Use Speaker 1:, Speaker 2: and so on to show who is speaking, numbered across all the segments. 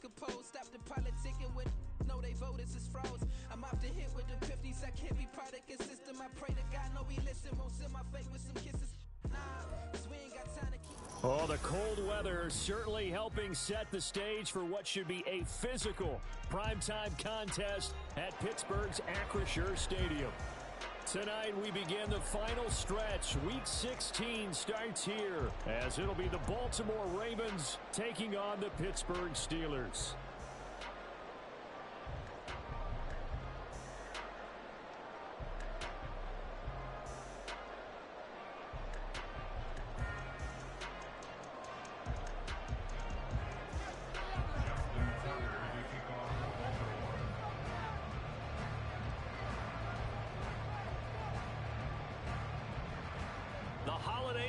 Speaker 1: composed. Stop the politicking with no, they voters is froze. I'm off the hit with the 50s. I can't be product and system. I pray to God, no, he listen. Won't send my fate with some kisses.
Speaker 2: Oh, the cold weather certainly helping set the stage for what should be a physical primetime contest at Pittsburgh's Acrisure Stadium. Tonight we begin the final stretch. Week 16 starts here as it'll be the Baltimore Ravens taking on the Pittsburgh Steelers.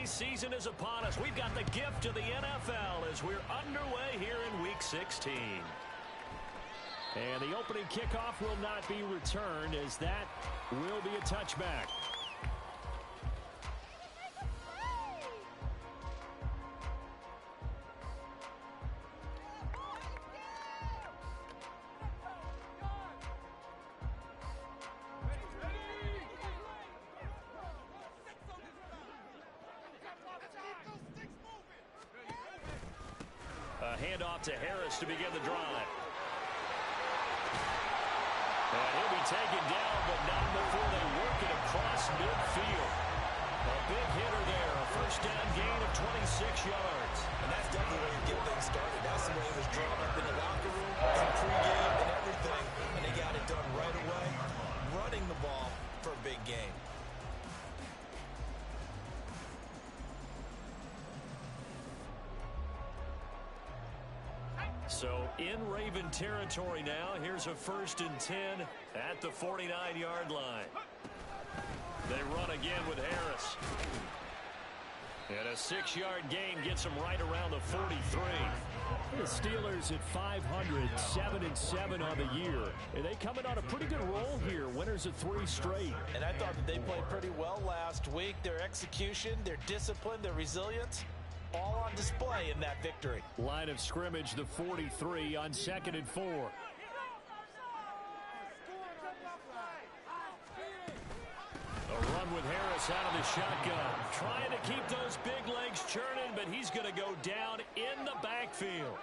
Speaker 2: Season is upon us. We've got the gift of the NFL as we're underway here in Week 16. And the opening kickoff will not be returned as that will be a touchback. A handoff to Harris to begin the drive. And he'll be taken down, but not before they work it across midfield. A big hitter there, a first down gain of 26 yards.
Speaker 3: And that's definitely where you get things started. That's the way it was drawn up in the locker room, some pregame and everything, and they got it done right away, running the ball for a big game.
Speaker 2: So in Raven territory now, here's a 1st and 10 at the 49-yard line. They run again with Harris. And a 6-yard gain gets them right around the 43.
Speaker 4: The Steelers at 500, 7-7 on the year. And they coming on a pretty good roll here. Winners of 3 straight.
Speaker 3: And I thought that they played pretty well last week. Their execution, their discipline, their resilience, all on display in that victory.
Speaker 4: Line of scrimmage, the 43 on 2nd and 4.
Speaker 2: A run with Harris out of the shotgun. Trying to keep those big legs churning, but he's going to go down in the backfield.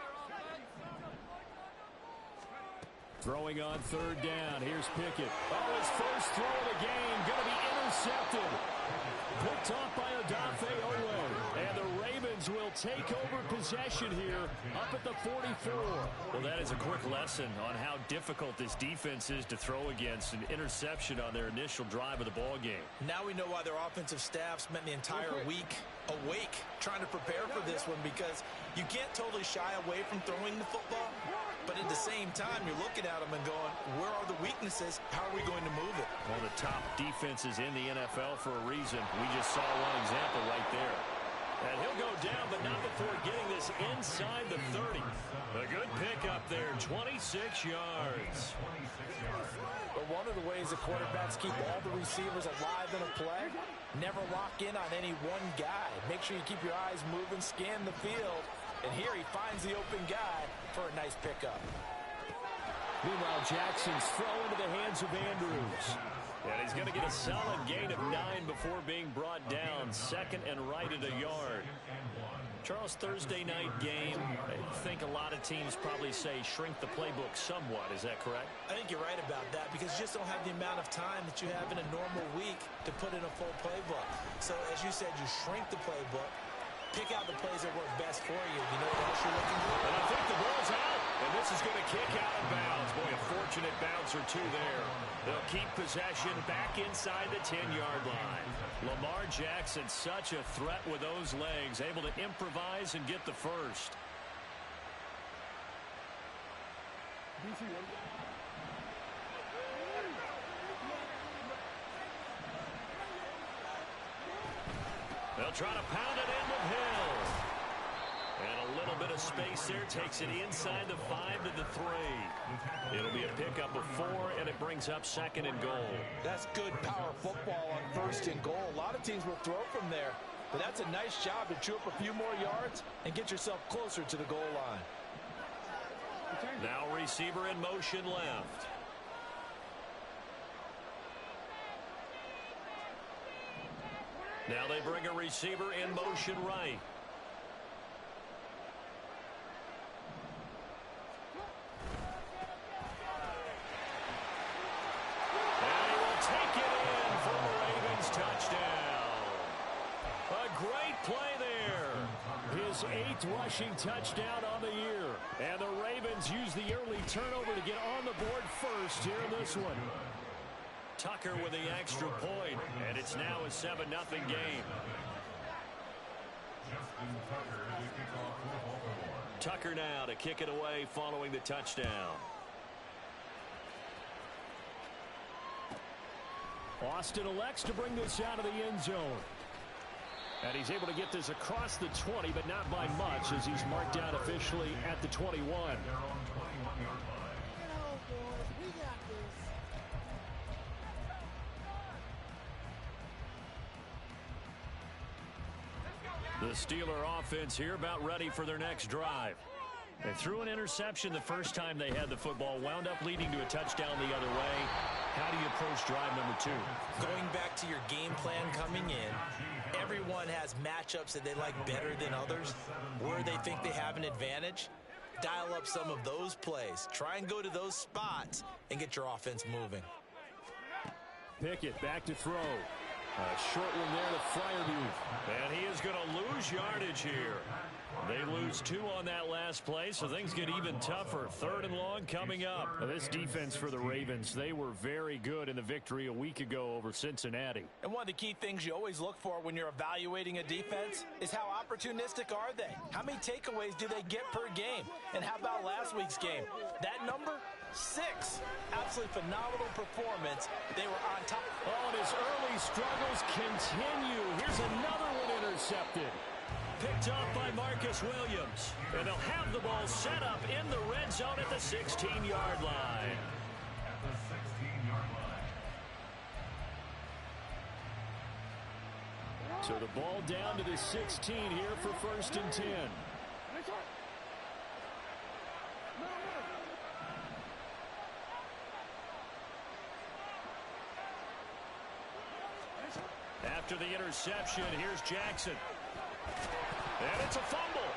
Speaker 4: Throwing on 3rd down. Here's Pickett. Oh, his first throw of the game. Going to be intercepted. Picked off by Odafe Oweh. And the Ravens will take over possession here up at the 44.
Speaker 2: Well, that is a quick lesson on how difficult this defense is to throw against. An interception on their initial drive of the ball game.
Speaker 3: Now we know why their offensive staff spent the entire week awake trying to prepare for this one, because you can't totally shy away from throwing the football, but at the same time you're looking at them and going, where are the weaknesses? How are we going to move it?
Speaker 2: One of the top defenses in the NFL for a reason. We just saw one example right there. And he'll go down, but not before getting this inside the 30. A good pickup there, 26 yards.
Speaker 3: But one of the ways the quarterbacks keep all the receivers alive in a play, never lock in on any one guy. Make sure you keep your eyes moving, scan the field. And here he finds the open guy for a nice pickup.
Speaker 4: Meanwhile, Jackson's throw into the hands of Andrews.
Speaker 2: And he's going to get a solid gain of 9 before being brought down. 2nd and right at a yard. Charles, Thursday night game, I think a lot of teams probably say shrink the playbook somewhat. Is that correct?
Speaker 3: I think you're right about that, because you just don't have the amount of time that you have in a normal week to put in a full playbook. So, as you said, you shrink the playbook. Pick out the plays that work best for you. You know what else you're looking for?
Speaker 2: And I think the ball's out. And this is going to kick out of bounds. Boy, a fortunate bounce or two there. They'll keep possession back inside the 10-yard line. Lamar Jackson, such a threat with those legs, able to improvise and get the first. They'll try to pound it in with Hill. And a little bit of space there takes it inside the 5 to the 3. It'll be a pickup of 4, and it brings up 2nd and goal.
Speaker 3: That's good power football on 1st and goal. A lot of teams will throw from there, but that's a nice job to chew up a few more yards and get yourself closer to the goal line.
Speaker 4: Now receiver in motion left. Now they bring a receiver in motion right. And he will take it in for the Ravens touchdown. A great play there. His 8th rushing touchdown on the year. And the Ravens use the early turnover to get on the board first here in this one. Tucker with the extra point, and it's now a 7-0 game. Tucker now to kick it away following the touchdown. Austin elects to bring this out of the end zone. And he's able to get this across the 20, but not by much, as he's marked down officially at the 21. The Steeler offense here about ready for their next drive. They threw an interception the first time they had the football, wound up leading to a touchdown the other way. How do you approach drive number 2?
Speaker 3: Going back to your game plan coming in, everyone has matchups that they like better than others, where they think they have an advantage. Dial up some of those plays. Try and go to those spots and get your offense moving.
Speaker 4: Pickett back to throw. A short one there to Freiermuth. And he is going to lose yardage here. They lose 2 on that last play, so things get even tougher. 3rd and long coming up. Now, this defense for the Ravens, they were very good in the victory a week ago over Cincinnati.
Speaker 3: And one of the key things you always look for when you're evaluating a defense is how opportunistic are they? How many takeaways do they get per game? And how about last week's game? That number? 6. Absolutely phenomenal performance. They were on top.
Speaker 4: Oh, and his early struggles continue. Here's another one intercepted. Picked up by Marcus Williams. And they'll have the ball set up in the red zone at the 16-yard line. So the ball down to the 16 here for 1st and 10. After the interception, here's Jackson. And it's a fumble.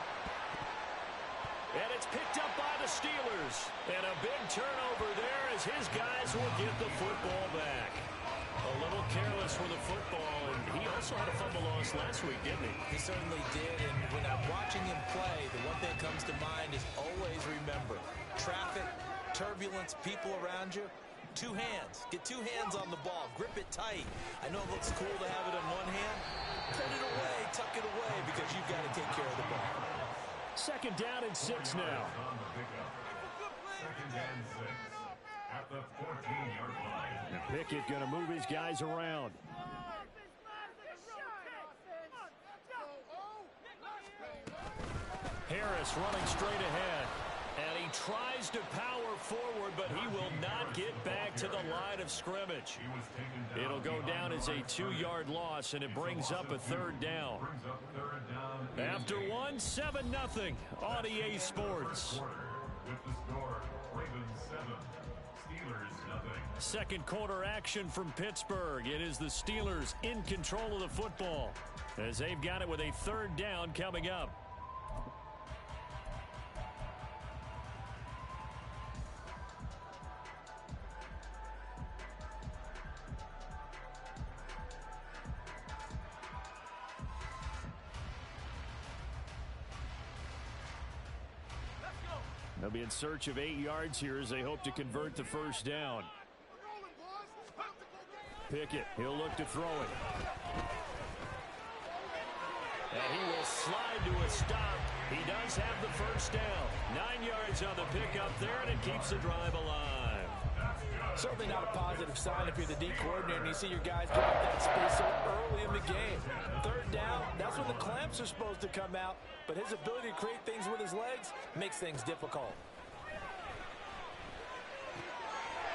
Speaker 4: And it's picked up by the Steelers. And a big turnover there as his guys will get the football back. A little careless with the football. And he also had a fumble loss last week, didn't he?
Speaker 3: He certainly did. And when I'm watching him play, the one thing that comes to mind is always remember, traffic, turbulence, people around you. 2 hands. Get 2 hands on the ball. Grip it tight. I know it looks cool to have it in one hand. Put it away. Tuck it away because you've got to take care of the ball.
Speaker 4: 2nd down and 6 now.
Speaker 5: 2nd and 6 at the 14-yard line.
Speaker 4: And Pickett going to move his guys around. Harris running straight ahead. And he tries to power forward, but he will not get back to the line of scrimmage. It'll go down as a 2-yard loss, and it brings up a 3rd down. After 1, 7-0 on EA Sports.
Speaker 5: With the score, Ravens 7, Steelers 0.
Speaker 4: 2nd quarter action from Pittsburgh. It is the Steelers in control of the football as they've got it with a 3rd down coming up. They'll be in search of 8 yards here as they hope to convert the 1st down. Pickett, he'll look to throw it. And he will slide to a stop. He does have the 1st down. 9 yards on the pickup there, and it keeps the drive alive.
Speaker 3: Certainly not a positive sign if you're the D coordinator and you see your guys get that space so early in the game. 3rd down, that's when the clamps are supposed to come out, but his ability to create things with his legs makes things difficult.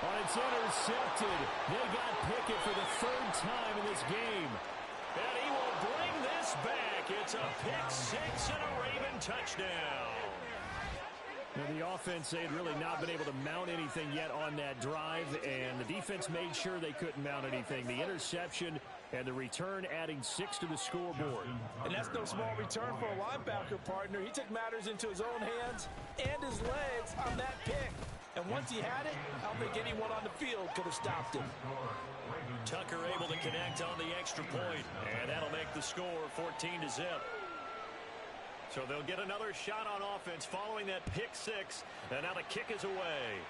Speaker 4: Oh, it's intercepted. They got Pickett for the 3rd time in this game. And he will bring this back. It's a pick 6 and a Raven touchdown.
Speaker 5: Now
Speaker 4: the
Speaker 2: The offense, they had really not been able to mount anything yet on that drive, and the defense made sure they couldn't mount anything. The interception and the return adding 6 to the scoreboard.
Speaker 3: And that's no small return for a linebacker partner. He took matters into his own hands and his legs on that pick. And once he had it, I don't think anyone on the field could have stopped him.
Speaker 4: Tucker able to connect on the extra point, and that'll make the score 14-0. So they'll get another shot on offense following that pick 6, and now the kick is away.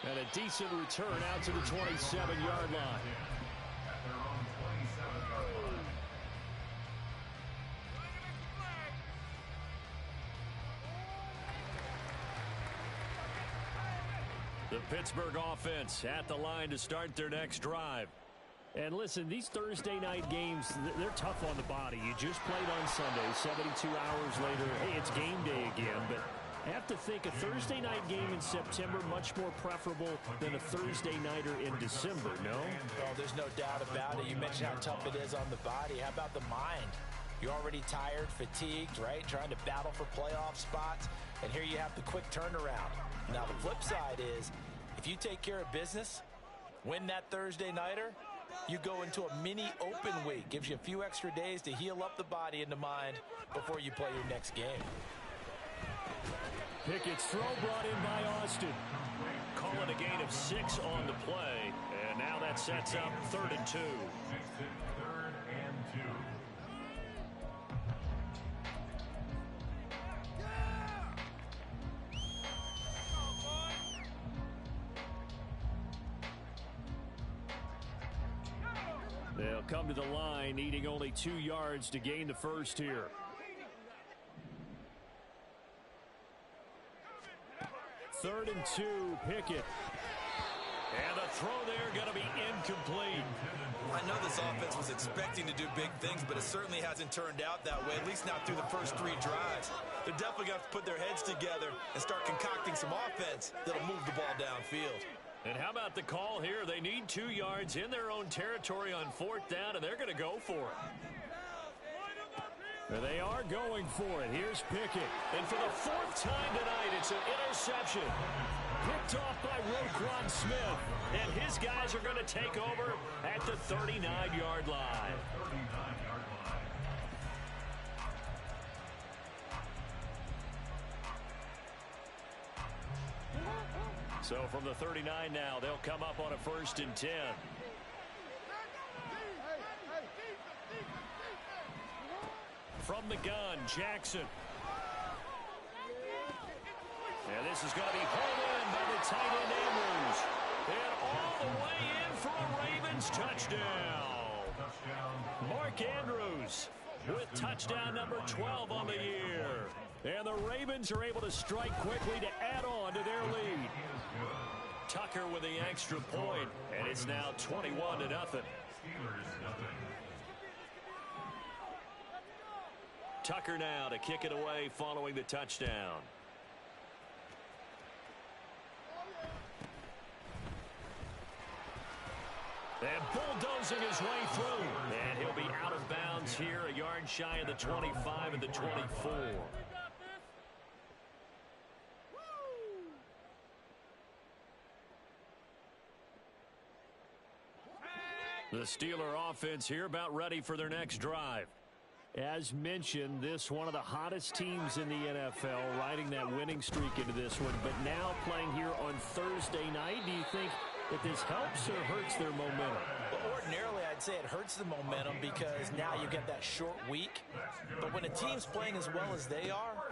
Speaker 2: And a decent return out to the 27-yard line.
Speaker 4: The Pittsburgh offense at the line to start their next drive.
Speaker 2: And listen, these Thursday night games, they're tough on the body. You just played on Sunday, 72 hours later. Hey, it's game day again, but I have to think a Thursday night game in September much more preferable than a Thursday nighter in December, no?
Speaker 3: Oh, there's no doubt about it. You mentioned how tough it is on the body. How about the mind? You're already tired, fatigued, right? Trying to battle for playoff spots, and here you have the quick turnaround. Now, the flip side is, if you take care of business, win that Thursday nighter, you go into a mini open week. Gives you a few extra days to heal up the body and the mind before you play your next game.
Speaker 2: Pickett's throw brought in by Austin.
Speaker 4: Call it a gain of 6 on the play, and now that sets up 3rd and 2.
Speaker 2: They'll come to the line, needing only 2 yards to gain the first here. Third and 2, Pickett.
Speaker 4: And the throw there going to be incomplete.
Speaker 3: I know this offense was expecting to do big things, but it certainly hasn't turned out that way, at least not through the first 3 drives. They're definitely going to have to put their heads together and start concocting some offense that'll move the ball downfield.
Speaker 4: And how about the call here? They need 2 yards in their own territory on 4th down, and they're going to go for it.
Speaker 2: They are going for it. Here's Pickett.
Speaker 4: And for the 4th time tonight, it's an interception.
Speaker 2: Picked off by Roquan Smith.
Speaker 4: And his guys are going to take over at the 39-yard line. So from the 39 now, they'll come up on a 1st and 10. From the gun, Jackson. And this is going to be hauled in by the tight end Andrews. And all the way in for a Ravens touchdown. Mark Andrews with touchdown number 12 on the year. And the Ravens are able to strike quickly to add on to their lead. Tucker with the extra point, and it's now 21-0. Tucker now to kick it away following the touchdown. And bulldozing his way through. And he'll be out of bounds here, a yard shy of the 25 and the 24. The Steeler offense here about ready for their next drive.
Speaker 2: As mentioned, this one of the hottest teams in the NFL, riding that winning streak into this one, but now playing here on Thursday night. Do you think that this helps or hurts their momentum?
Speaker 3: Well, ordinarily, I'd say it hurts the momentum because now you get that short week. But when a team's playing as well as they are,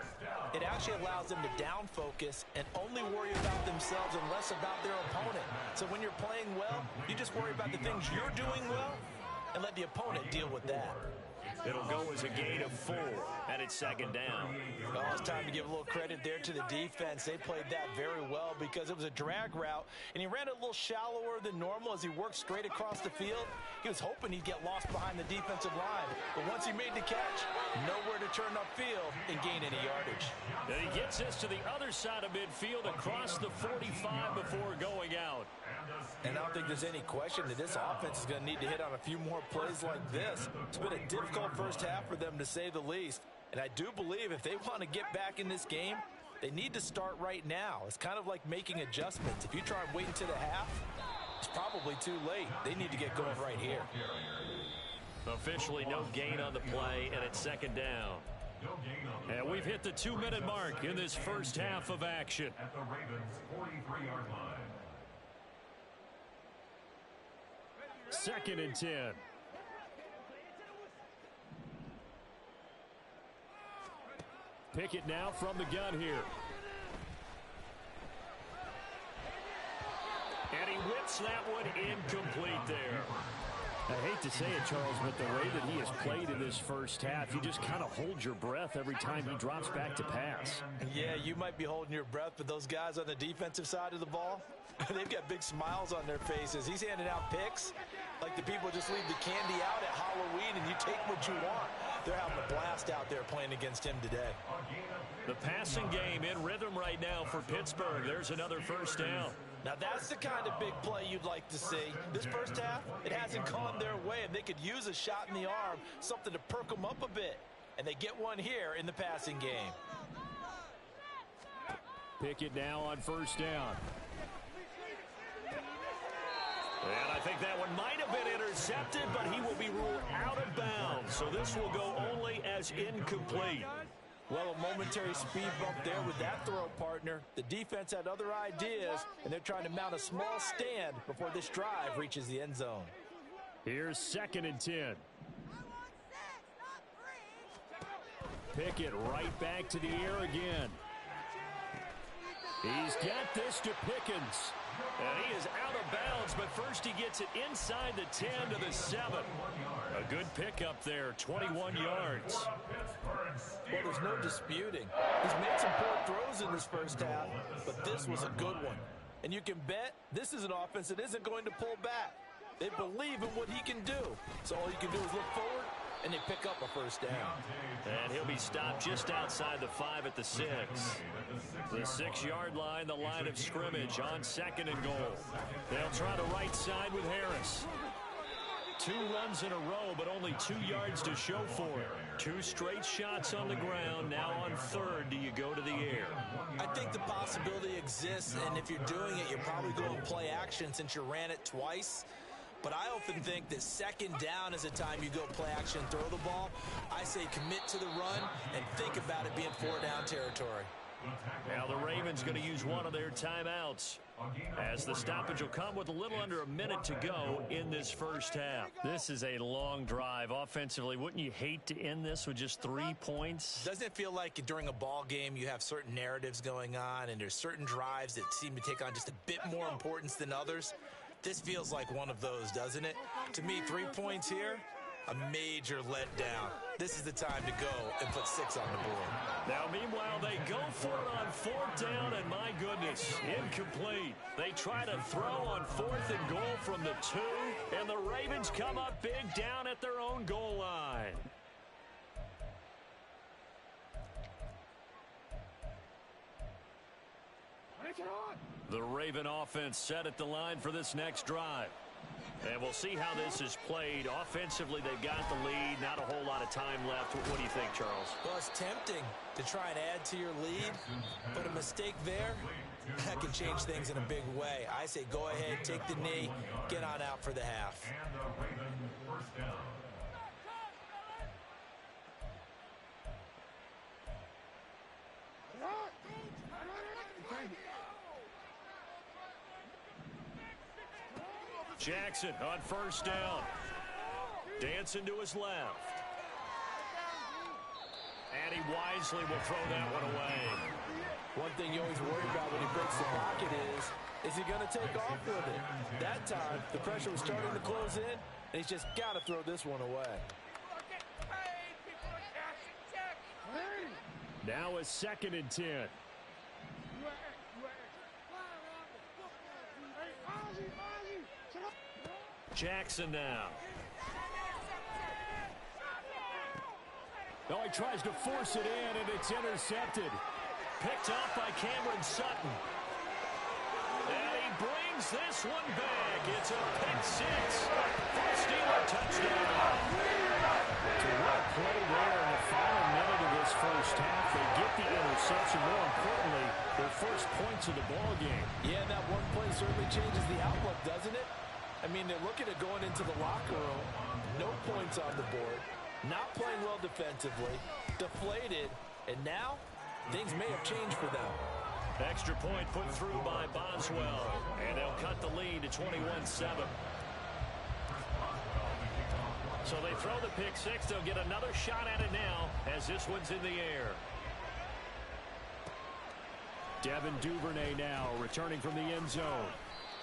Speaker 3: it actually allows them to down focus and only worry about themselves and less about their opponent. So when you're playing well, you just worry about the things you're doing well and let the opponent deal with that.
Speaker 4: It'll go as a gain of 4, and it's 2nd down.
Speaker 3: Well, it's time to give a little credit there to the defense. They played that very well because it was a drag route, and he ran it a little shallower than normal as he worked straight across the field. He was hoping he'd get lost behind the defensive line, but once he made the catch, nowhere to turn upfield and gain any yardage.
Speaker 2: And he gets this to the other side of midfield across the 45 before going out.
Speaker 3: And I don't think there's any question that this offense is going to need to hit on a few more plays like this. It's been a difficult first half for them, to say the least. And I do believe if they want to get back in this game, they need to start right now. It's kind of like making adjustments. If you try and wait until the half, it's probably too late. They need to get going right here.
Speaker 2: Officially no gain on the play, and it's second down. And we've hit the 2-minute mark in this first half of action.
Speaker 5: At the Ravens' 43-yard line.
Speaker 2: Second and 10. Pickett now from the gun here. And he whips that one incomplete there. I hate to say it, Charles, but the way that he has played in this first half, you just kind of hold your breath every time he drops back to pass.
Speaker 3: Yeah, you might be holding your breath, but those guys on the defensive side of the ball, they've got big smiles on their faces. He's handing out picks like the people just leave the candy out at Halloween and you take what you want. They're having a blast out there playing against him today.
Speaker 2: The passing game in rhythm right now for Pittsburgh. There's another first down.
Speaker 3: Now that's the kind of big play you'd like to see. This first half, it hasn't gone their way, and they could use a shot in the arm, something to perk them up a bit. And they get one here in the passing game.
Speaker 2: Pickett now on first down. And I think that one might have been intercepted, but he will be ruled out of bounds. So this will go only as incomplete.
Speaker 3: Well, a momentary speed bump there with that throw, partner. The defense had other ideas, and they're trying to mount a small stand before this drive reaches the end zone.
Speaker 2: Here's second and 10. Pickett right back to the air again. He's got this to Pickens. And he is out of bounds, but first he gets it inside the 10 to the 7. A good pickup there, 21 yards.
Speaker 3: Well, there's no disputing. He's made some poor throws in this first half, but this was a good one. And you can bet this is an offense that isn't going to pull back. They believe in what he can do. So all you can do is look forward, and they pick up a first down.
Speaker 2: And he'll be stopped just outside the 5 at the 6. The 6-yard line, the line of scrimmage on second and goal. They'll try the right side with Harris. 2 runs in a row, but only 2 yards to show for it. 2 straight shots on the ground. Now on third, do you go to the air?
Speaker 3: I think the possibility exists, and if you're doing it, you're probably going to play action since you ran it twice. But I often think that second down is a time you go play action and throw the ball. I say commit to the run and think about it being 4-down territory.
Speaker 2: Now the Ravens going to use one of their timeouts, as the stoppage will come with a little under a minute to go in this first half. This is a long drive offensively. Wouldn't you hate to end this with just 3 points?
Speaker 3: Doesn't it feel like during a ball game you have certain narratives going on and there's certain drives that seem to take on just a bit more importance than others? This feels like one of those, doesn't it? To me, 3 points here, a major letdown. This is the time to go and put 6 on the board.
Speaker 2: Now, meanwhile, they go for it on 4th down, and my goodness, incomplete. They try to throw on 4th and goal from the 2, and the Ravens come up big down at their own goal line. The Raven offense set at the line for this next drive. And we'll see how this is played. Offensively, they've got the lead. Not a whole lot of time left. What do you think, Charles?
Speaker 3: Well, it's tempting to try and add to your lead, but a mistake there, that can change things in a big way. I say go ahead, take the knee, get on out for the half.
Speaker 5: And the Ravens first down.
Speaker 2: Jackson on first down. Dancing to his left. And he wisely will throw that one away.
Speaker 3: One thing you always worry about when he breaks the pocket is he going to take off with it? That time, the pressure was starting to close in, and he's just got to throw this one away.
Speaker 2: Now a 2nd and 10. Jackson now. Oh, he tries to force it in, and it's intercepted. Picked off by Cameron Sutton. And he brings this one back. It's a pick six for a Steeler touchdown. So what a play there in the final minute of this first half. They get the interception. More importantly, their first points of the ball game.
Speaker 3: Yeah, that one play certainly changes the outlook, doesn't it? I mean, they're looking at going into the locker room. No points on the board. Not playing well defensively. Deflated. And now, things may have changed for them.
Speaker 2: Extra point put through by Boswell. And they'll cut the lead to 21-7. So they throw the pick six. They'll get another shot at it now as this one's in the air. Devin Duvernay now returning from the end zone.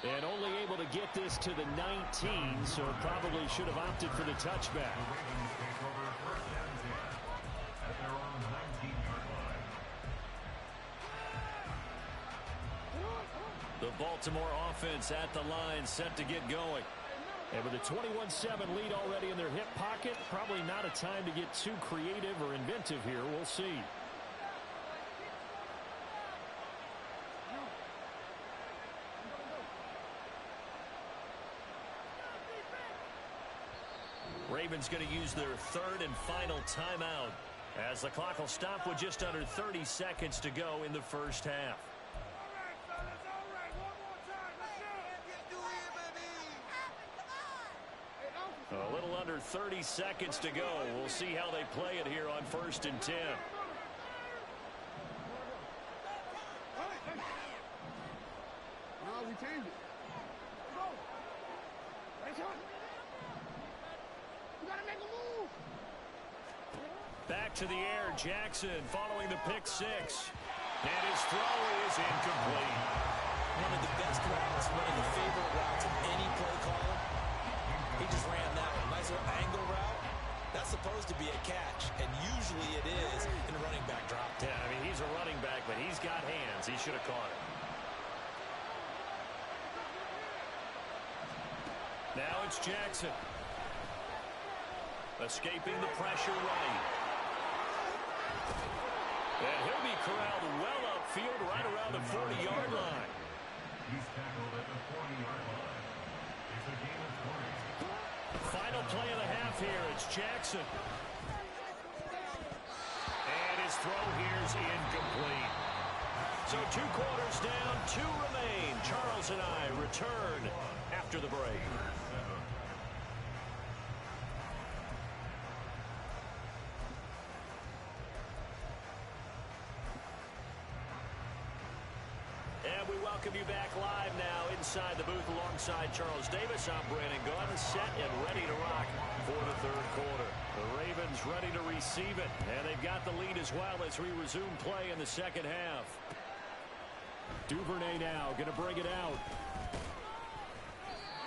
Speaker 2: And only able to get this to the 19, so probably should have opted for the touchback. The Baltimore offense at the line, set to get going. And with a 21-7 lead already in their hip pocket, probably not a time to get too creative or inventive here. We'll see. Ravens going to use their third and final timeout as the clock will stop with just under 30 seconds to go in the first half. A little under 30 seconds to go. We'll see how they play it here on 1st and 10.
Speaker 6: We changed it. Let's go. You gotta make a move.
Speaker 2: Back to the air, Jackson following the pick six. And his throw is incomplete.
Speaker 3: One of the best routes, one of the favorite routes of any play caller. He just ran that one. Nice little angle route. That's supposed to be a catch, and usually it is in a running back drop.
Speaker 2: Yeah, I mean, he's a running back, but he's got hands. He should have caught it. Now it's Jackson. Escaping the pressure right. And he'll be corralled well upfield right around the 40-yard line.
Speaker 5: He's tackled at the 40-yard line. It's a game of 20.
Speaker 2: Final play of the half here. It's Jackson. And his throw here's incomplete. So 2 quarters down, 2 remain. Charles and I return after the break. And we welcome you back live now inside the booth alongside Charles Davis. I'm Brandon Gunn, set and ready to rock for the third quarter. The Ravens ready to receive it, and they've got the lead as well as we resume play in the second half. Duvernay now going to bring it out.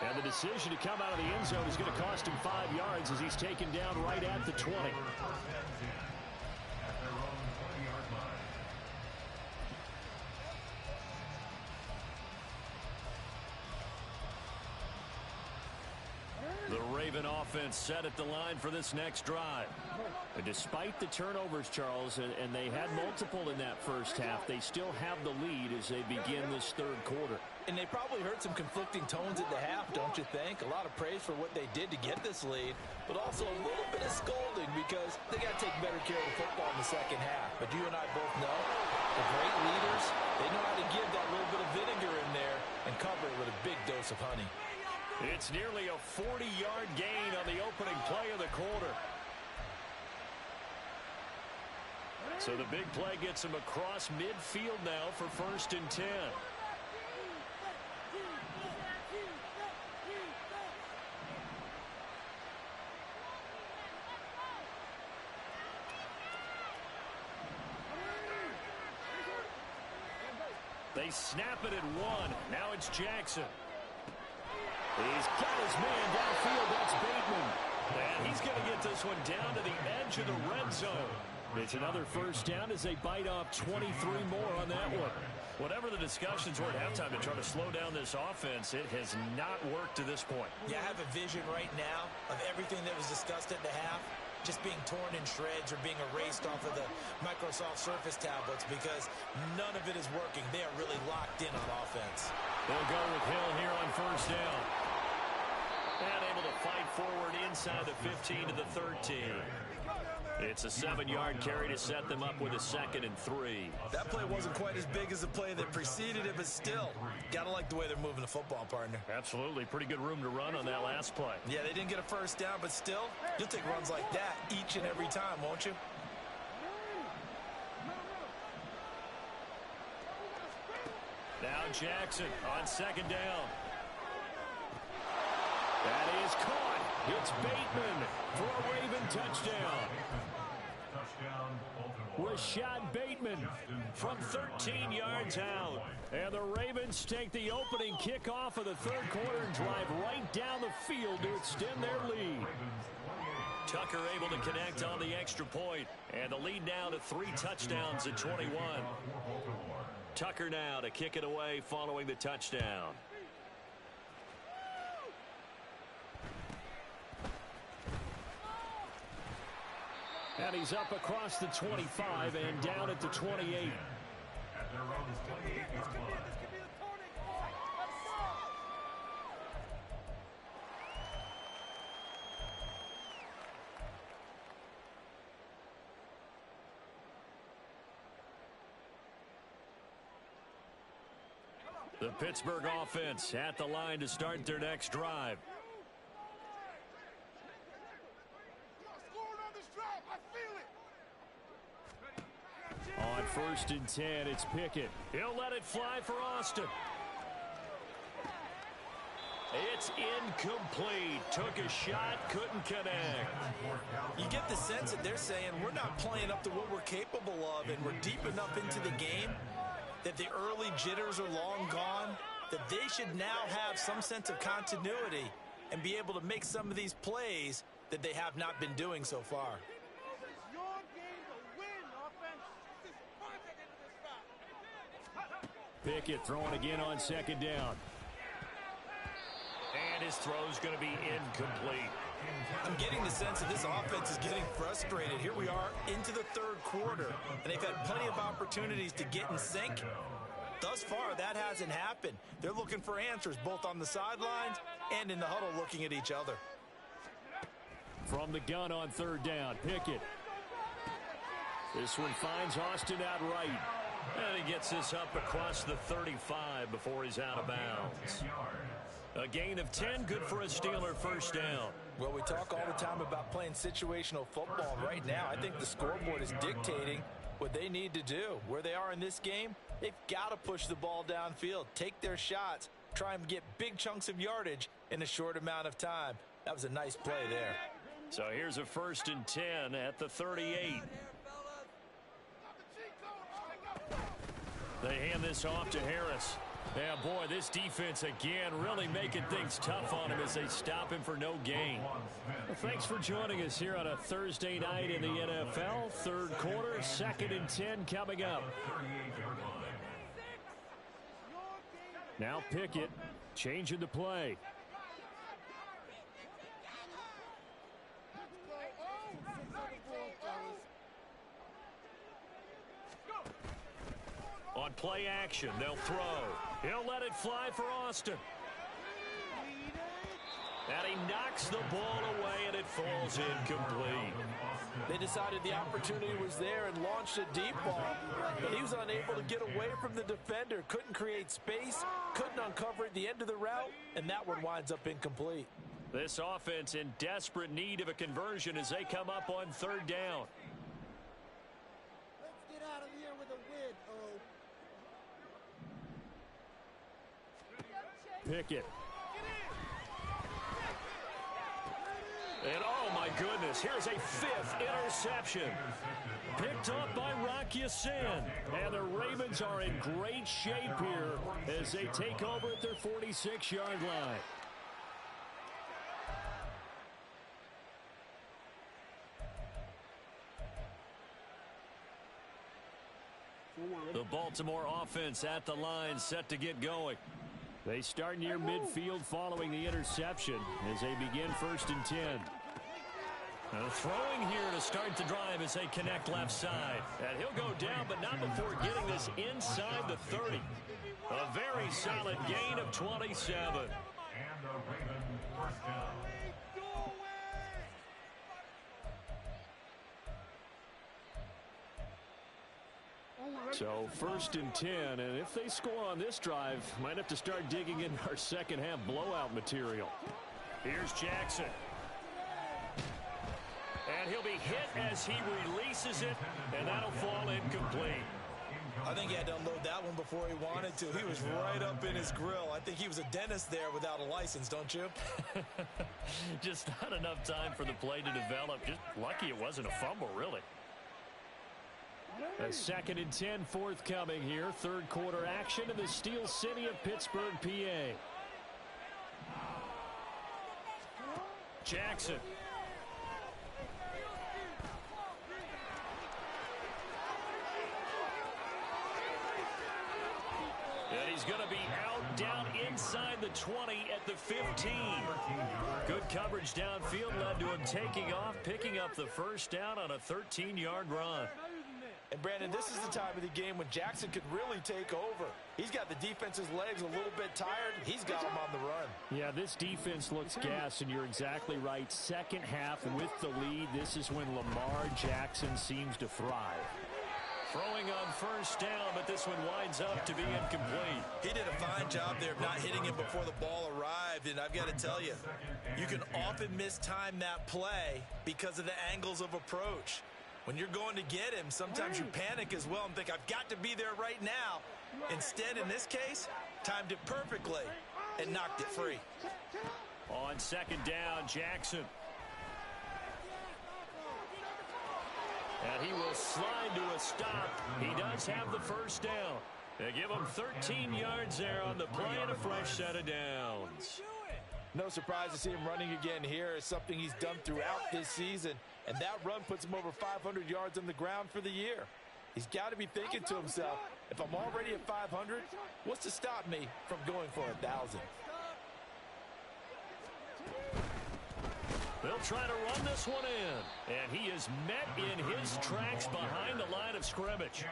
Speaker 2: And the decision to come out of the end zone is going to cost him 5 yards as he's taken down right at the 20. The Raven offense set at the line for this next drive. And despite the turnovers, Charles, and they had multiple in that first half, they still have the lead as they begin this third quarter.
Speaker 3: And they probably heard some conflicting tones at the half, don't you think? A lot of praise for what they did to get this lead, but also a little bit of scolding because they got to take better care of the football in the second half. But you and I both know the great leaders, they know how to give that little bit of vinegar in there and cover it with a big dose of honey.
Speaker 2: It's nearly a 40-yard gain on the opening play of the quarter. So the big play gets him across midfield now for 1st and 10. They snap it at 1. Now it's Jackson. He's got his man downfield. That's Bateman. And he's going to get this one down to the edge of the red zone. It's another first down as they bite off 23 more on that one. Whatever the discussions were at halftime to try to slow down this offense, it has not worked to this point.
Speaker 3: Yeah, I have a vision right now of everything that was discussed at the half. just being torn in shreds or being erased off of the Microsoft Surface tablets because none of it is working. They are really locked in on offense.
Speaker 2: They'll go with Hill here on first down. And able to fight forward inside the 15 to the 13. It's a 7-yard carry to set them up with a 2nd and 3.
Speaker 3: That play wasn't quite as big as the play that preceded it, but still, got to like the way they're moving the football, partner.
Speaker 2: Absolutely. Pretty good room to run on that last play.
Speaker 3: Yeah, they didn't get a first down, but still, you'll take runs like that each and every time, won't you?
Speaker 2: Now Jackson on 2nd down. That is caught. It's Bateman for a Raven touchdown. Rashad Bateman from 13 yards out. And the Ravens take the opening kickoff of the third quarter and drive right down the field to extend their lead. Tucker able to connect on the extra point. And the lead now to 3 touchdowns at 21. Tucker now to kick it away following the touchdown. And he's up across the 25 and down at the 28. The Pittsburgh offense at the line to start their next drive. On 1st and 10, it's Pickett. He'll let it fly for Austin. It's incomplete. Took a shot, couldn't connect.
Speaker 3: You get the sense that they're saying we're not playing up to what we're capable of, and we're deep enough into the game that the early jitters are long gone, that they should now have some sense of continuity and be able to make some of these plays that they have not been doing so far.
Speaker 2: Pickett throwing again on 2nd down. And his throw's going to be incomplete.
Speaker 3: I'm getting the sense that this offense is getting frustrated. Here we are into the third quarter, and they've had plenty of opportunities to get in sync. Thus far, that hasn't happened. They're looking for answers both on the sidelines and in the huddle looking at each other.
Speaker 2: From the gun on 3rd down, Pickett. This one finds Austin outright. And he gets this up across the 35 before he's out of bounds. A gain of 10, good for a Steeler first down.
Speaker 3: Well, we talk all the time about playing situational football. Right now, I think the scoreboard is dictating what they need to do. Where they are in this game, they've got to push the ball downfield, take their shots, try and get big chunks of yardage in a short amount of time. That was a nice play there.
Speaker 2: So here's a 1st and 10 at the 38. They hand this off to Harris. Yeah, boy, this defense again really making things tough on him as they stop him for no gain. Well, thanks for joining us here on a Thursday night in the NFL. Third quarter, 2nd and 10 coming up. Now Pickett changing the play. On play action, they'll throw. He'll let it fly for Austin. And he knocks the ball away, and it falls incomplete.
Speaker 3: They decided the opportunity was there and launched a deep ball, but he was unable to get away from the defender, couldn't create space, couldn't uncover at the end of the route, and that one winds up incomplete.
Speaker 2: This offense in desperate need of a conversion as they come up on 3rd down.
Speaker 6: Let's get out of here with a win,
Speaker 2: Pickett. And oh my goodness, here's a 5th interception. Picked up by Rock Ya-Sin. And the Ravens are in great shape here as they take over at their 46-yard line. The Baltimore offense at the line, set to get going. They start near midfield following the interception as they begin 1st and 10.
Speaker 4: Throwing here to start the drive as they connect left side. And he'll go down, but not before getting this inside the 30. A very solid gain of 27.
Speaker 5: And the Ravens first down.
Speaker 2: So 1st and 10, and if they score on this drive, might have to start digging in our second half blowout material.
Speaker 4: Here's Jackson. And he'll be hit as he releases it, and that'll fall incomplete.
Speaker 3: I think he had to unload that one before he wanted to. He was right up in his grill. I think he was a dentist there without a license, don't you?
Speaker 4: Just not enough time for the play to develop. Just lucky it wasn't a fumble, really.
Speaker 2: A 2nd and 10 forthcoming here. 3rd quarter action in the Steel City of Pittsburgh, PA.
Speaker 4: Jackson. And he's going to be out down inside the 20 at the 15. Good coverage downfield led to him taking off, picking up the first down on a 13-yard run.
Speaker 3: And, Brandon, this is the time of the game when Jackson could really take over. He's got the defense's legs a little bit tired. He's got him on the run.
Speaker 2: Yeah, this defense looks gassed, and you're exactly right. Second half with the lead, this is when Lamar Jackson seems to thrive.
Speaker 4: Throwing on first down, but this one winds up to be incomplete.
Speaker 3: He did a fine job there of not hitting him before the ball arrived, and I've got to tell you, you can often mistime that play because of the angles of approach. When you're going to get him, sometimes you panic as well and think, I've got to be there right now. Instead, in this case, timed it perfectly and knocked it free.
Speaker 4: On 2nd down, Jackson. And he will slide to a stop. He does have the first down. They give him 13 yards there on the play and a fresh set of downs.
Speaker 3: No surprise to see him running again here. It's something he's done throughout this season. And that run puts him over 500 yards on the ground for the year. He's got to be thinking to himself, if I'm already at 500, what's to stop me from going for 1,000?
Speaker 4: They'll try to run this one in. And he is met in his tracks behind the line of scrimmage.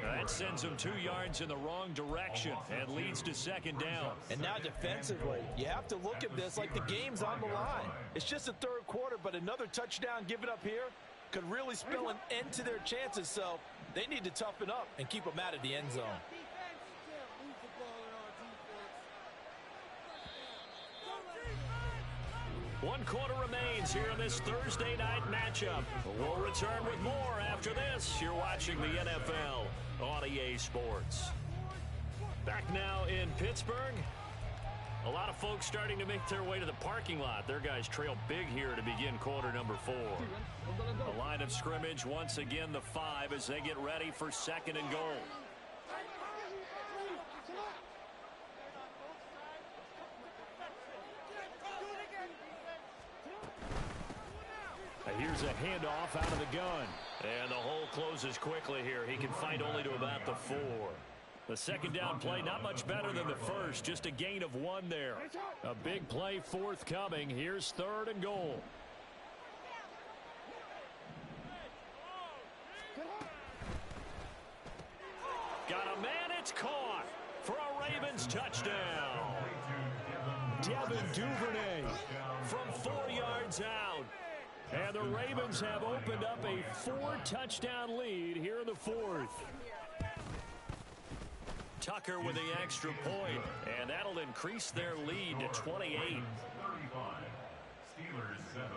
Speaker 4: That sends him 2 yards in the wrong direction and leads to 2nd down.
Speaker 3: And now defensively, you have to look at this like the game's on the line. It's just the 3rd quarter, but another touchdown given up here could really spell an end to their chances. So they need to toughen up and keep them out of the end zone.
Speaker 4: 1 quarter remains here in this Thursday night matchup. We'll return with more after this. You're watching the NFL on EA Sports. Back now in Pittsburgh. A lot of folks starting to make their way to the parking lot. Their guys trail big here to begin quarter number 4. The line of scrimmage once again the 5 as they get ready for 2nd and goal.
Speaker 2: Here's a handoff out of the gun.
Speaker 4: And the hole closes quickly here. He can find only to about the 4. The 2nd down play not much better than the first. Just a gain of 1 there.
Speaker 2: A big play forthcoming. Here's 3rd and goal.
Speaker 4: Got a man. It's caught for a Ravens touchdown.
Speaker 2: Devin Duvernay
Speaker 4: from 4 yards out.
Speaker 2: And the Ravens have opened up a 4-touchdown lead here in the 4th.
Speaker 4: Tucker with the extra point, and that'll increase their lead to 28.
Speaker 5: 35. Steelers 7.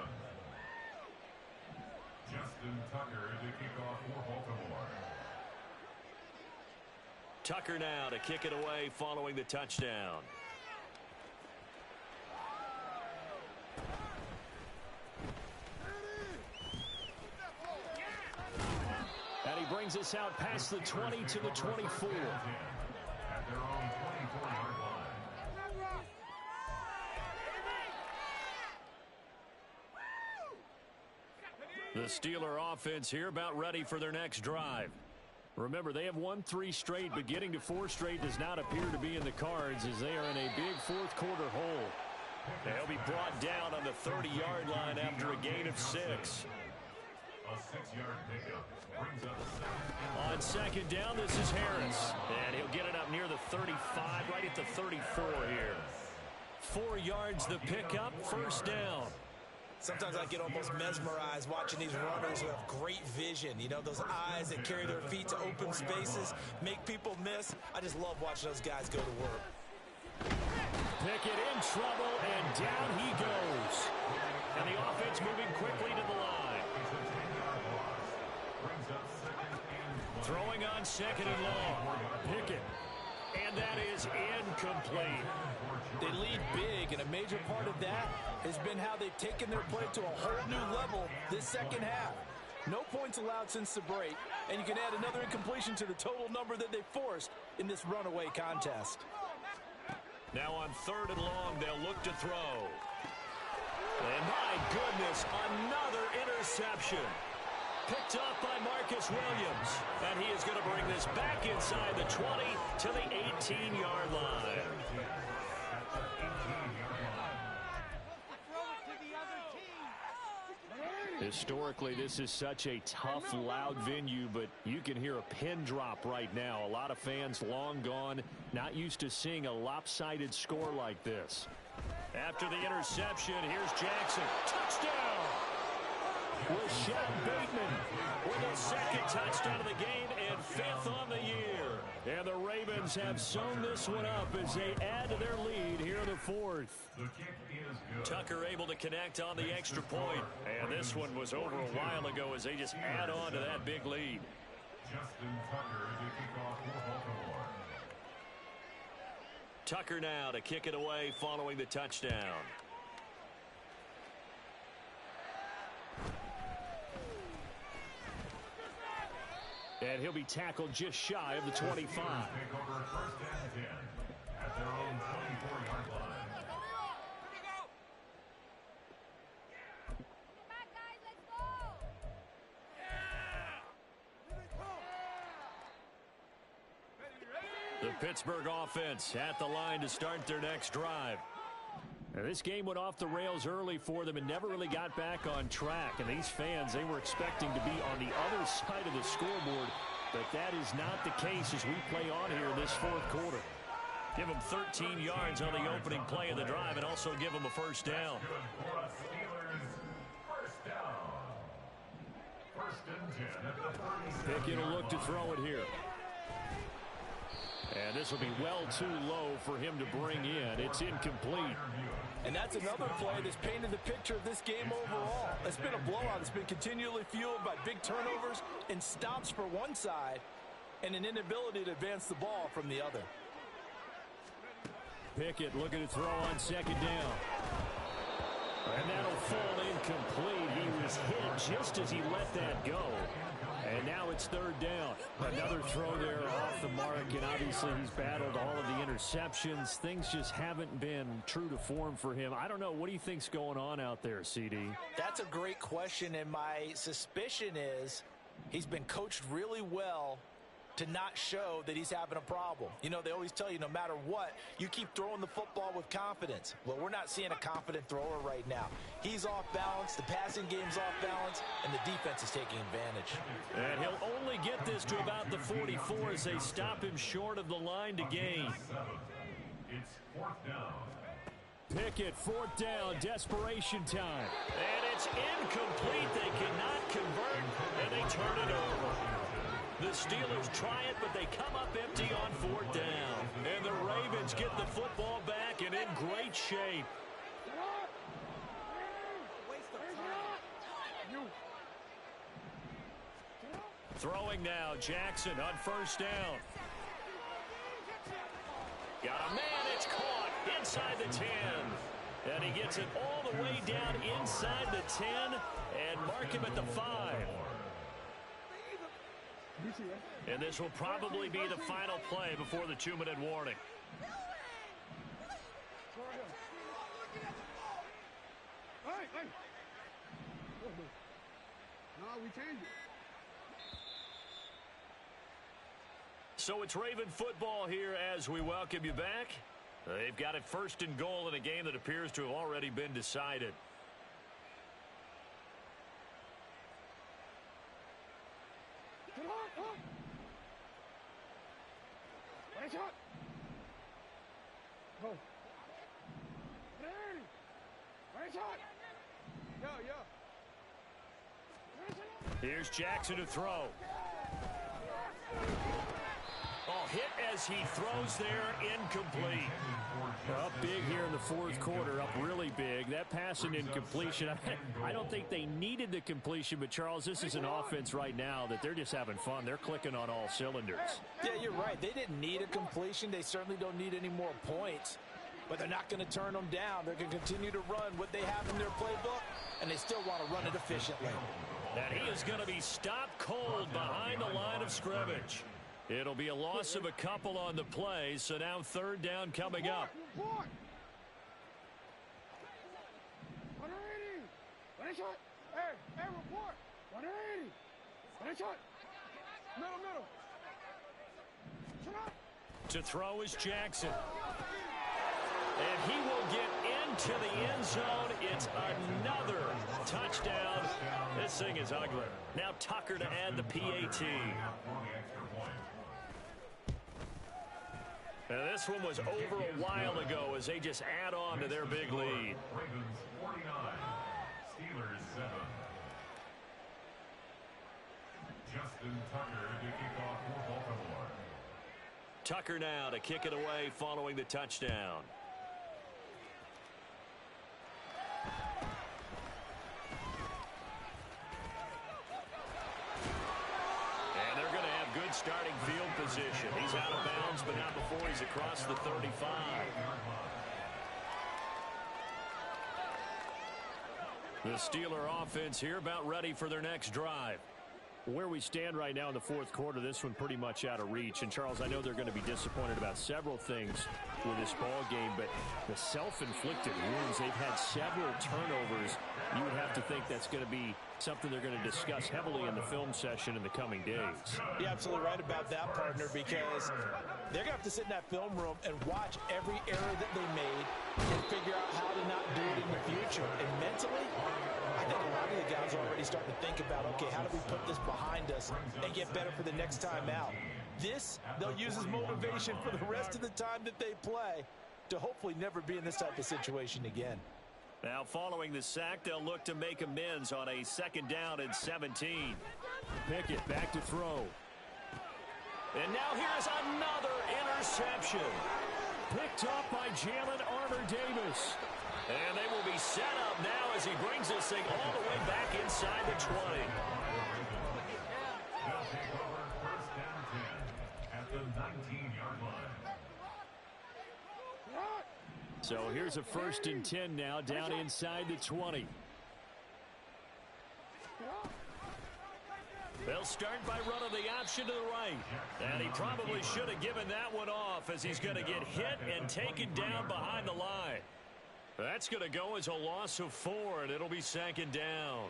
Speaker 5: Justin Tucker to kick off for Baltimore.
Speaker 4: Tucker now to kick it away following the touchdown.
Speaker 2: And he brings us out past the 20 to the 24.
Speaker 5: At their own 24-yard line.
Speaker 4: The Steeler offense here about ready for their next drive.
Speaker 2: Remember, they have won 3 straight, but getting to 4 straight does not appear to be in the cards as they are in a big 4th quarter hole. He'll be brought down on the 30-yard line after a gain of 6.
Speaker 5: A 6-yard pickup brings up second.
Speaker 2: On second down, this is Harris. And he'll get it up near the 35, right at the 34 here. 4 yards the pickup, first down.
Speaker 3: Sometimes I get almost mesmerized watching these runners who have great vision. You know, those eyes that carry their feet to open spaces, make people miss. I just love watching those guys go to work.
Speaker 2: Pickett in trouble, and down he goes. And the offense moving quickly to the line. Throwing on second and long. Pickett. And that is incomplete.
Speaker 3: They lead big, and a major part of that has been how they've taken their play to a whole new level this second half. No points allowed since the break, and you can add another incompletion to the total number that they forced in this runaway contest.
Speaker 2: Now on third and long, they'll look to throw. And my goodness, another interception. Picked up by Marcus Williams. And he is going to bring this back inside the 20 to the 18-yard line. Historically, this is such a tough, loud venue, but you can hear a pin drop right now. A lot of fans long gone, not used to seeing a lopsided score like this. After the interception, here's Jackson. Touchdown! Rashad Bateman with a second touchdown of the game and 5th on the year. And the Ravens have sewn this one up as they add to their lead here in the 4th.
Speaker 5: The kick is good.
Speaker 2: Tucker able to connect on the extra point. And this one was over a while ago as they just add on to that big lead.
Speaker 5: Justin Tucker to kick off for Baltimore.
Speaker 2: Tucker now to kick it away following the touchdown. And he'll be tackled just shy of the 25.
Speaker 5: Take over first and 10 at their own 24-yard line. The
Speaker 2: Pittsburgh offense at the line to start their next drive. Now, this game went off the rails early for them and never really got back on track. And these fans, they were expecting to be on the other side of the scoreboard, but that is not the case as we play on here in this 4th quarter. Give them 13 yards on the opening play of the drive and also give them a first down.
Speaker 5: First and 10 at the 30.
Speaker 2: Pickett will look to throw it here. And this will be well too low for him to bring in. It's incomplete.
Speaker 3: And that's another play that's painted the picture of this game overall. It's been a blowout. It's been continually fueled by big turnovers and stops for one side and an inability to advance the ball from the other.
Speaker 2: Pickett looking to throw on second down. And that'll fall incomplete. He was hit just as he let that go. And now it's third down. Another throw there off the mark, and obviously he's battled all of the interceptions. Things just haven't been true to form for him. I don't know. What do you think's going on out there, CD?
Speaker 3: That's a great question, and my suspicion is he's been coached really well to not show that he's having a problem. You know, they always tell you no matter what, you keep throwing the football with confidence. Well, we're not seeing a confident thrower right now. He's off balance, the passing game's off balance, and the defense is taking advantage.
Speaker 2: And he'll only get this to about the 44 as they stop him short of the line to gain.
Speaker 5: It's 4th down.
Speaker 2: Pickett, 4th down, desperation time. And it's incomplete. They cannot convert, and they turn it over. The Steelers try it, but they come up empty on 4th down. And the Ravens get the football back and in great shape. Throwing now, Jackson on 1st down. Got a man, it's caught inside the 10. And he gets it all the way down inside the 10 and mark him at the 5. And this will probably be the final play before the 2-minute warning. So it's Raven football here as we welcome you back. They've got it 1st and goal in a game that appears to have already been decided. Here's Jackson to throw. Oh, hit as he throws there, incomplete.
Speaker 4: Up big here in the 4th quarter, up really big. That pass and incompletion, I don't think they needed the completion, but Charles, this is an offense right now that they're just having fun. They're clicking on all cylinders.
Speaker 3: Yeah, you're right. They didn't need a completion. They certainly don't need any more points, but they're not going to turn them down. They're going to continue to run what they have in their playbook, and they still want to run it efficiently.
Speaker 2: And he is going to be stopped cold behind the line of scrimmage. It'll be a loss of a couple on the play, so now 3rd down coming up. To throw is Jackson. And he will get into the end zone. It's another touchdown. This thing is ugly. Now Tucker to add the PAT. Now this one was over a while ago as they just add on to their big lead.
Speaker 5: Ravens 49, Steelers 7. Justin Tucker to kick off for Baltimore.
Speaker 2: Tucker now to kick it away following the touchdown. And they're going to have good starting field position. He's out of bounds, but not before he's across the 35. The Steeler offense here about ready for their next drive.
Speaker 4: Where we stand right now in the 4th quarter, this one pretty much out of reach. And, Charles, I know they're going to be disappointed about several things with this ball game, but the self-inflicted wounds, they've had several turnovers. You would have to think that's going to be something they're going to discuss heavily in the film session in the coming days.
Speaker 3: You're absolutely right about that, partner, because they're going to have to sit in that film room and watch every error that they made and figure out how to not do it in the future. And mentally, I think a lot of the guys are already starting to think about, okay, how do we put this behind us and get better for the next time out? This, they'll use as motivation for the rest of the time that they play to hopefully never be in this type of situation again.
Speaker 2: Now, following the sack, they'll look to make amends on a 2nd down and 17.
Speaker 4: Pickett back to throw.
Speaker 2: And now here's another interception.
Speaker 4: Picked up by Jalen Armour-Davis.
Speaker 2: And they will be set up now as he brings this thing all the way back inside the 20.
Speaker 5: They'll take over 1st down 10 at the 19-yard line.
Speaker 4: So here's a 1st and 10 now down inside the 20.
Speaker 2: They'll start by running the option to the right. And he probably should have given that one off as he's going to get hit and taken down behind the line. That's going to go as a loss of 4, and it'll be 2nd down.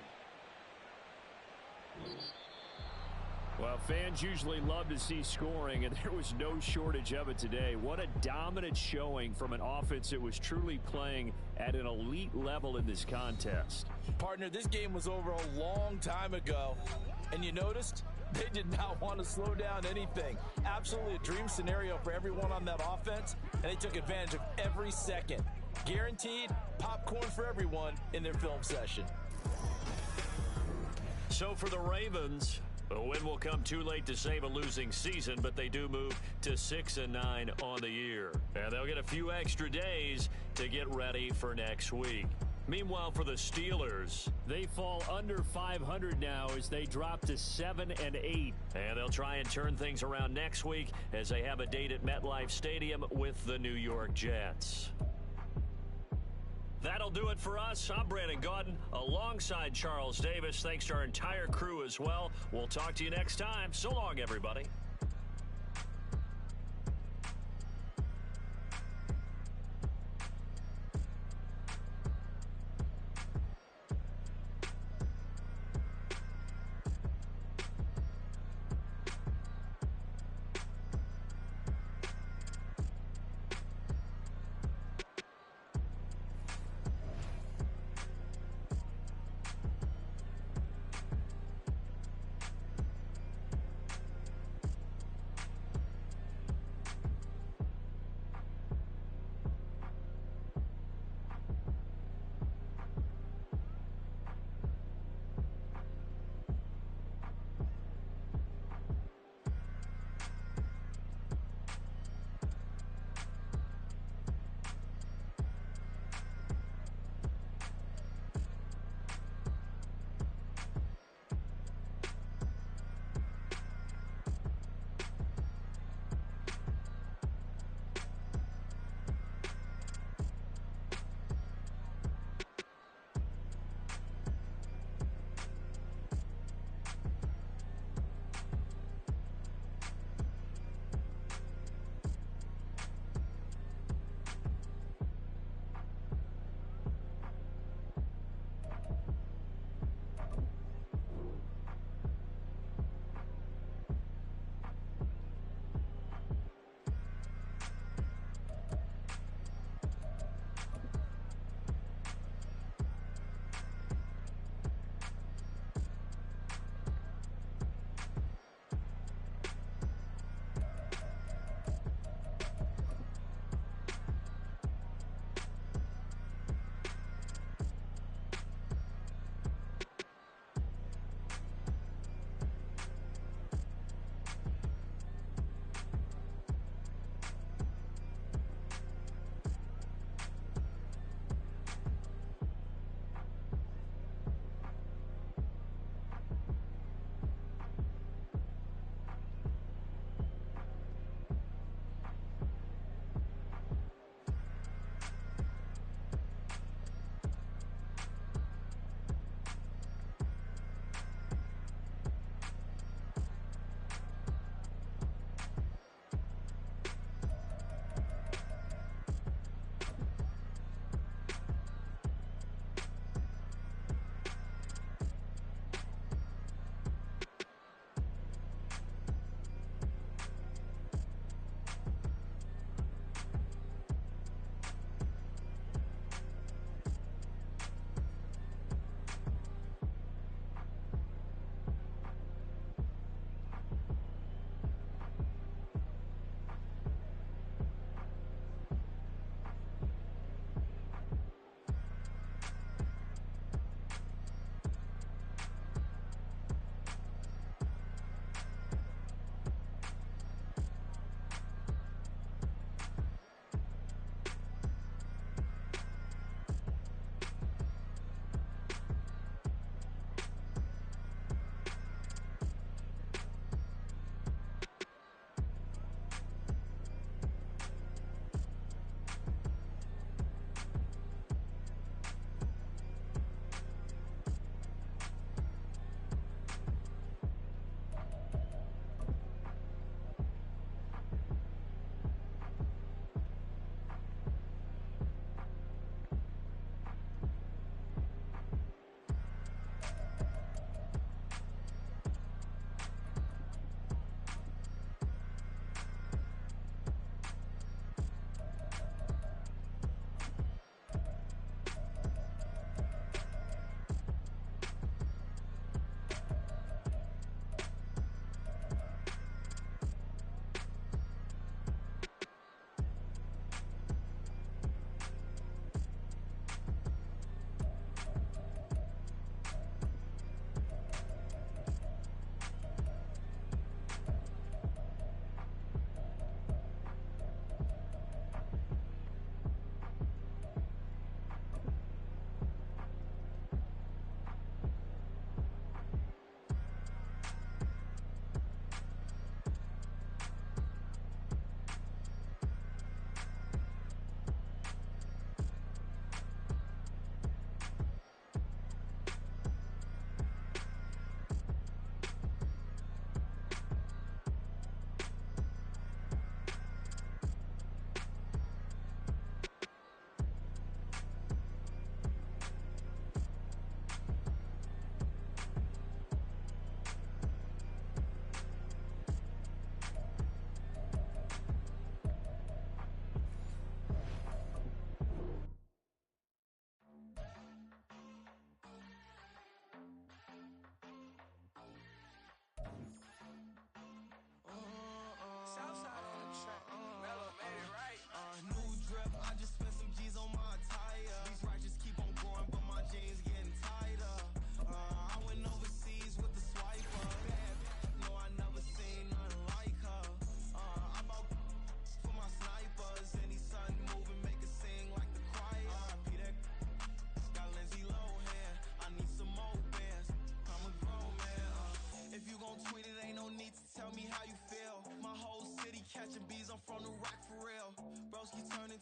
Speaker 4: Well, fans usually love to see scoring, and there was no shortage of it today. What a dominant showing from an offense that was truly playing at an elite level in this contest.
Speaker 3: Partner, this game was over a long time ago, and you noticed they did not want to slow down anything. Absolutely a dream scenario for everyone on that offense, and they took advantage of every second. Guaranteed popcorn for everyone in their film session.
Speaker 2: So for the Ravens, a win will come too late to save a losing season, but they do move to 6-9 on the year. And they'll get a few extra days to get ready for next week. Meanwhile, for the Steelers,
Speaker 4: they fall under 500 now as they drop to 7-8.
Speaker 2: And they'll try and turn things around next week as they have a date at MetLife Stadium with the New York Jets. That'll do it for us. I'm Brandon Gaudin alongside Charles Davis. Thanks to our entire crew as well. We'll talk to you next time. So long, everybody.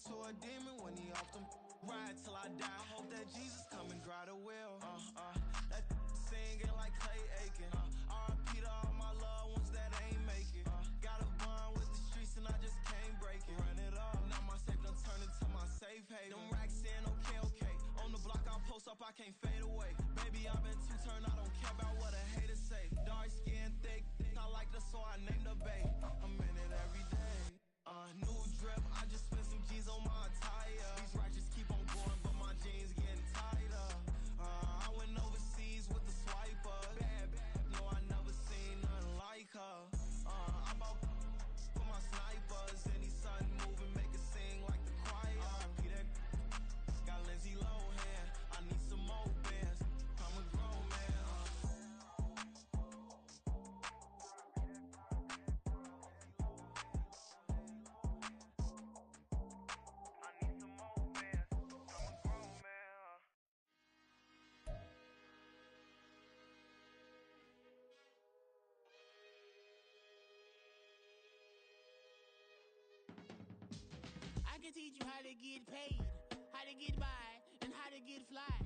Speaker 7: to a demon when he off them. Ride till I die. Hope that Jesus come and grab the wheel. That singing like Clay Aiken. R.I.P. to all my loved ones that ain't make it. Got a bond with the streets and I just can't break it. Run it up, now my safe done turned into my safe haven. Them racks in, okay. On the block I'll post up, I can't fade away. Baby, I've been too turned, I don't care about what a hater say. Dark skin, thick, I like the so I named the bae. I'm in it every day. New drip, I just spent some G's on my attire. These righteous keep on going, but my jeans getting tighter. I went overseas with the swiper. Bad, no, I never seen nothing like her. I bought for my snipers. Any sun moving, make it sing like the choir. R.I.P. that got Lindsay Lohan. I need some more bands. I'm a grown man.
Speaker 8: I can teach you how to get paid, how to get by, and how to get fly.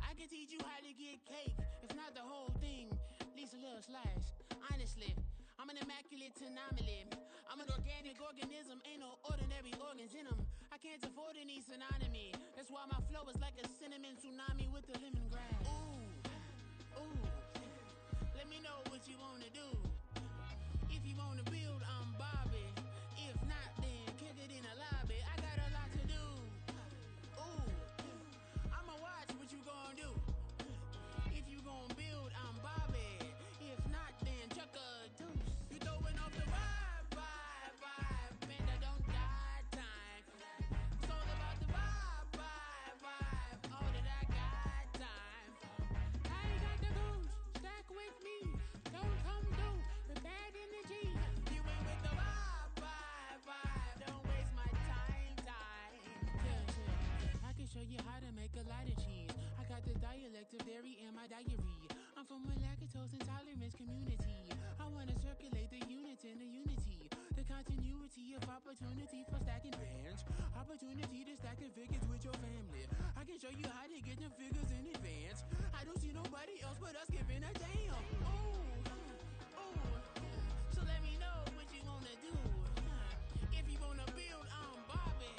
Speaker 8: I can teach you how to get cake, if not the whole thing, at least a little slice. Honestly, I'm an immaculate anomaly. I'm an organic organism, ain't no ordinary organs in them. I can't afford any synonymy. That's why my flow is like a cinnamon tsunami with the lemongrass. Ooh, let me know what you wanna do. If you wanna build, I'm Bobby. If not, then kick it in the lobby. I got a lot to do. Ooh, I'ma watch what you gon' do. If you gon' build, I'm Bobby. If not, then chuck a deuce. You throwing off the vibe. Man, I don't got time. It's all about the vibe. All that I got time. I ain't got the goose. Stack with me. Don't come through with bad energy. You ain't with the vibe. Don't waste my time. Yeah. I can show you how to make a lot of cheese. I got the dialect of dairy in my diary. I'm from a lactose intolerance community. I wanna circulate the units in the unity. The continuity of opportunity for stacking bands. Opportunity to stack the figures with your family. I can show you how to get the figures in advance. I don't see nobody else but us giving a damn. Ooh. So let me know what you wanna do. If you wanna build, I'm Bobby.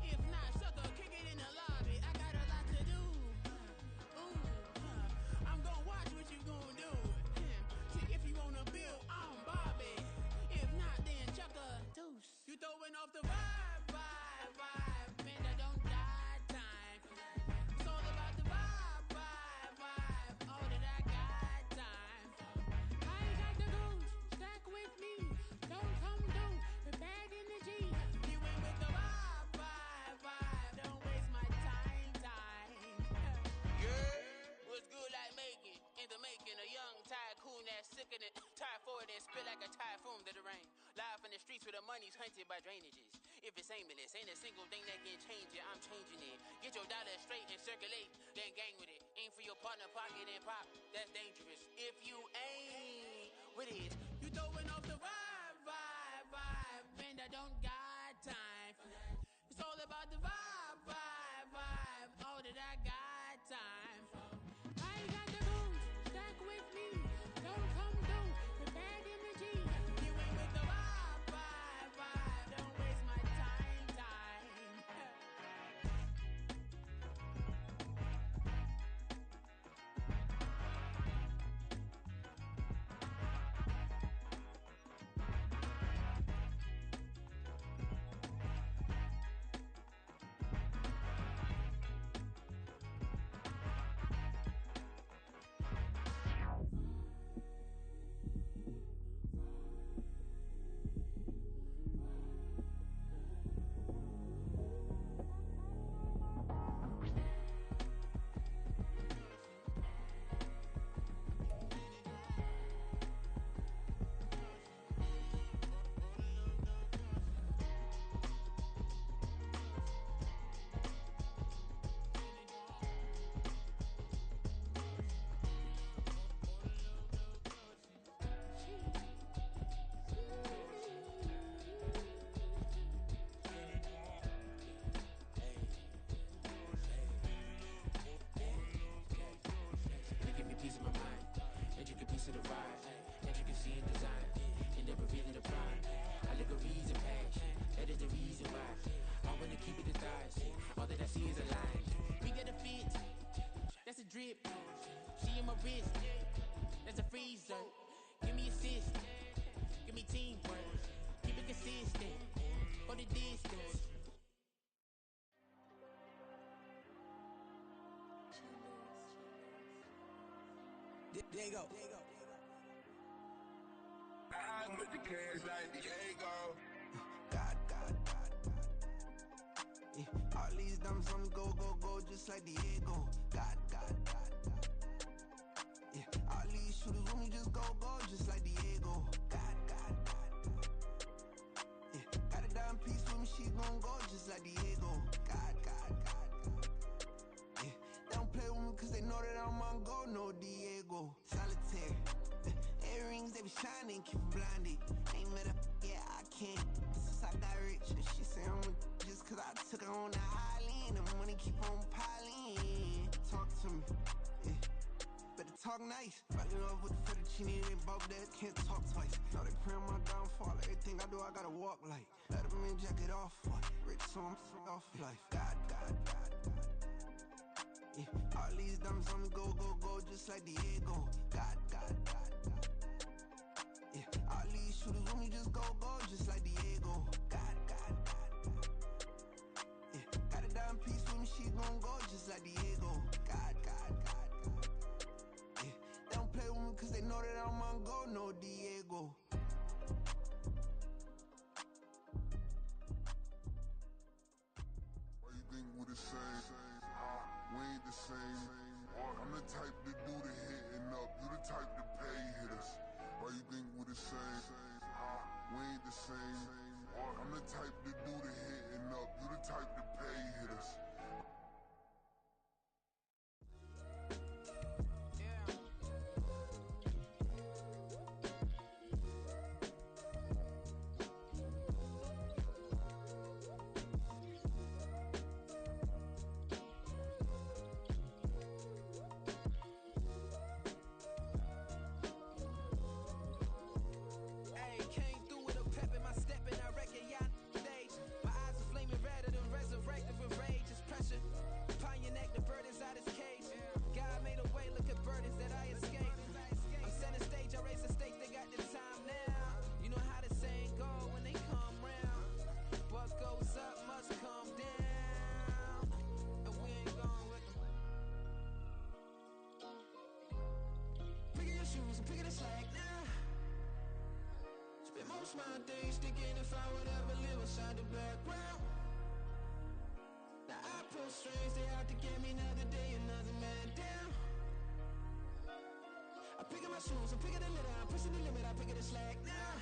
Speaker 8: If not, sucker, kick it in the lobby. I got a lot to do. Ooh, I'm gonna watch what you gonna do. See, if you wanna build, I'm Bobby. If not, then chuck a deuce. You throwing off the vibe. Man, I don't got time. It's all about the vibe. All that I got time. I ain't got the goose. Stack with me. Don't come through with bad energy. You ain't with the vibe. Don't waste my time. Yeah, what's good like making? In the making, a young tycoon that's sickening. Tire forward and spit like a typhoon to the rain. Live in the streets where the money's hunted by drainages. If it's aimless, ain't a single thing that can change it. I'm changing it. Get your dollar straight and circulate, then gang with it. Aim for your partner, pocket and pop. That's dangerous. If you ain't with it, you throwing off the vibe. Man, I don't got time. It's all about the vibe. All that I got time. I ain't got the goose. Stack with me. Don't come through with bad energy. You ain't with the vibe. Don't waste my time.
Speaker 7: Diego.
Speaker 9: I'm with the cash like Diego.
Speaker 7: God. Yeah, all these diamonds on me go, just like Diego. God. Yeah, all these shooters on me just go, just like Diego. God. Yeah, got a dime piece with me, she gon' go just like Diego. God. Yeah, they don't play with me cause they know that I'm on go, no Diego. Solitaire. Earrings, they be shining, keep them blinded. Ain't met up, yeah, I can't. Since I got rich, and she say I'm just cause I took her on the island. The money keep on piling. Talk to me, yeah. Better talk nice. Fell in love with the fettuccine, they both that can't talk twice. Now they pray on my downfall. Everything I do, I gotta walk like. Let them in, jacket off, what? Rich, so I'm off life. God. Yeah, all these diamonds on me go, just like Diego. God. Yeah, all these shooters on me just go, just like Diego. God. Yeah, got a dime piece with me, she gon' go just like Diego. God. Yeah, they don't play with me cause they know that I'm on go, no Diego.
Speaker 9: Why you think we the same? We ain't the same. I'm the type to do the hitting up. You the type to pay hitters. Why you think we the same? We ain't the same. I'm the type to do the hitting up. You the type to pay hitters.
Speaker 7: Most my days thinking if I would ever live inside the background. Now I pull strings, they out to get me another day, another man down. I'm picking my shoes, I'm picking the litter, I'm pushing the limit, I'm picking the slack now.